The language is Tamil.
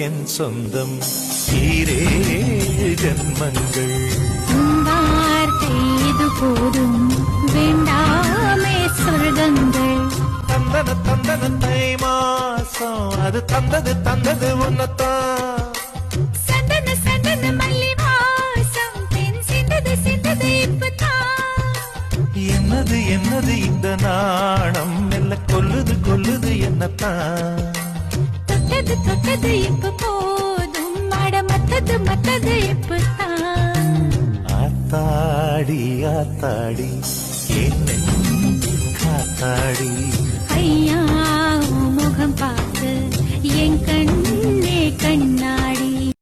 என் சொந்தம் ஈரேழு ஜன்மங்கள் வார்த்தை இது போதும் வேண்டாமே சொர்க்கங்கள் தந்தன தந்தன தை மாசம் அது தந்தது உன்னத்தான் சந்தன சந்தன மல்லி வாசம் தென் சிந்தது சிந்தது இப்பதான் என்னது என்னது இந்த நாணம் மெல்ல கொல்லுது என்னத்தான் தொட்டது தொட்டது இப்ப போதும் மத்தது இப்பதான் ஆத்தாடி ஆத்தாடி என் நெஞ்சில் காத்தாடி ஐயா